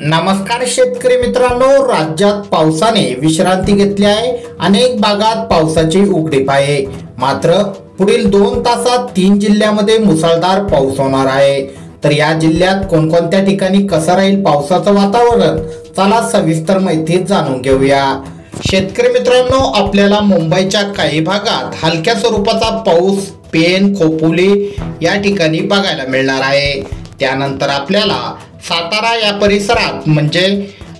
नमस्कार शेतकरी मित्रांनो, राज्यात पावसाने विश्रांती घेतली आहे। अनेक भागात पावसाची उघडीप आहे। मात्र पुढील 2 तासात 3 जिल्ह्यांमध्ये मुसळधार पाऊस होणार आहे। तर या जिल्ह्यात कोणकोणत्या ठिकाणी कसं राहील पावसाचं वातावरण, चला सविस्तर माहिती जाणून घेऊया। शेतकरी मित्रांनो, आपल्याला मुंबईच्या काही भागात हलक्या स्वरूपाचा पाऊस पेन, खोपोली या ठिकाणी बघायला मिळणार आहे। त्यानंतर आपल्याला सातारा या परिसरात म्हणजे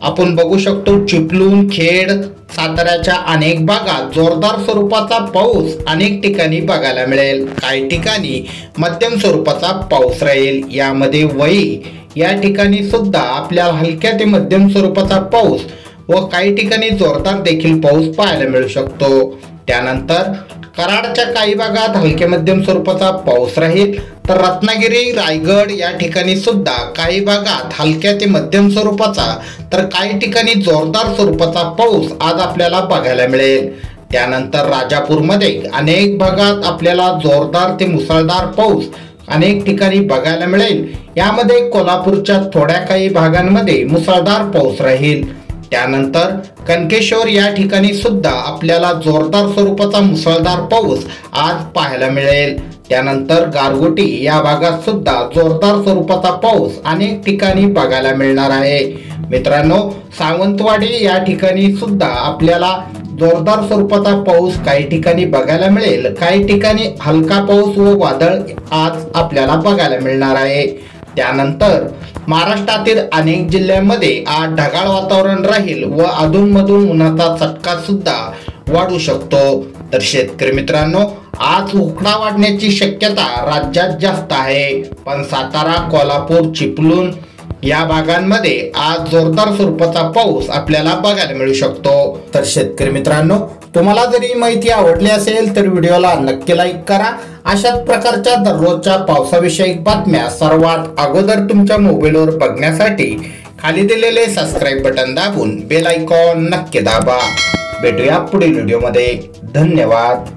आपण बघू शकतो चिपळूण, खेड, साताऱ्याच्या अनेक भागात जोरदार स्वरूपाचा पाऊस अनेक ठिकाणी बघायला मिळेल। काही ठिकाणी मध्यम स्वरूपाचा पाऊस राहील। यामध्ये वई या ठिकाणी सुद्धा आपल्याला हलक्या ते मध्यम स्वरूपाचा पाऊस व काही ठिकाणी जोरदार देखील पाऊस पाहायला मिळू शकतो। त्यानंतर कराडच्या काही भागात हलके मध्यम स्वरूपाचा पाऊस राहील। तर रत्नागिरी, रायगड या ठिकाणी सुद्धा काही भागात हलक्या ते मध्यम स्वरूपाचा तर काही ठिकाणी जोरदार स्वरूपाचा पाऊस आज आपल्याला बघायला मिळेल। त्यानंतर राजापूरमध्ये अनेक भागात आपल्याला जोरदार ते मुसळधार पाऊस अनेक ठिकाणी बघायला मिळेल। यामध्ये कोल्हापूरच्या थोड्या काही भागांमध्ये मुसळधार पाऊस राहील। त्यानंतर कनकेश्वर या ठिकाणी सुद्धा आपल्याला जोरदार स्वरूपाचा मुसळधार पाऊस आज पाहायला मिळेल। त्यानंतर गारगोटी या भागात सुद्धा जोरदार स्वरूपाचा पाऊस अनेक ठिकाणी बघायला मिळणार आहे। मित्रांनो, सावंतवाडी या ठिकाणी सुद्धा आपल्याला जोरदार स्वरूपाचा पाऊस काही ठिकाणी बघायला मिळेल। काही ठिकाणी हलका पाऊस व वादळ आज आपल्याला बघायला मिळणार आहे। त्यानंतर महाराष्ट्रातील अनेक जिल्ह्यांमध्ये आज ढगाळ वातावरण राहील व अधूनमधून उन्हाचा चटका सुद्धा वाढू शकतो। तर शेतकरी मित्रांनो, आज उकडा वाढण्याची शक्यता राज्यात जास्त आहे। पण सातारा, कोल्हापूर, चिपळूण या भागांमध्ये आज जोरदार स्वरूपाचा पाऊस आपल्याला बघायला मिळू शकतो। तर शेतकरी मित्रांनो, तुम्हाला जर ही माहिती आवडली असेल तर व्हिडिओला नक्की लाईक करा। अशाच प्रकारच्या दररोजच्या पावसाविषयक बातम्या सर्वात अगोदर तुमच्या मोबाईलवर बघण्यासाठी खाली दिलेले सबस्क्राईब बटन दाबून बेल आयकॉन नक्की दाबा। भेटूया पुढील व्हिडिओमध्ये। धन्यवाद।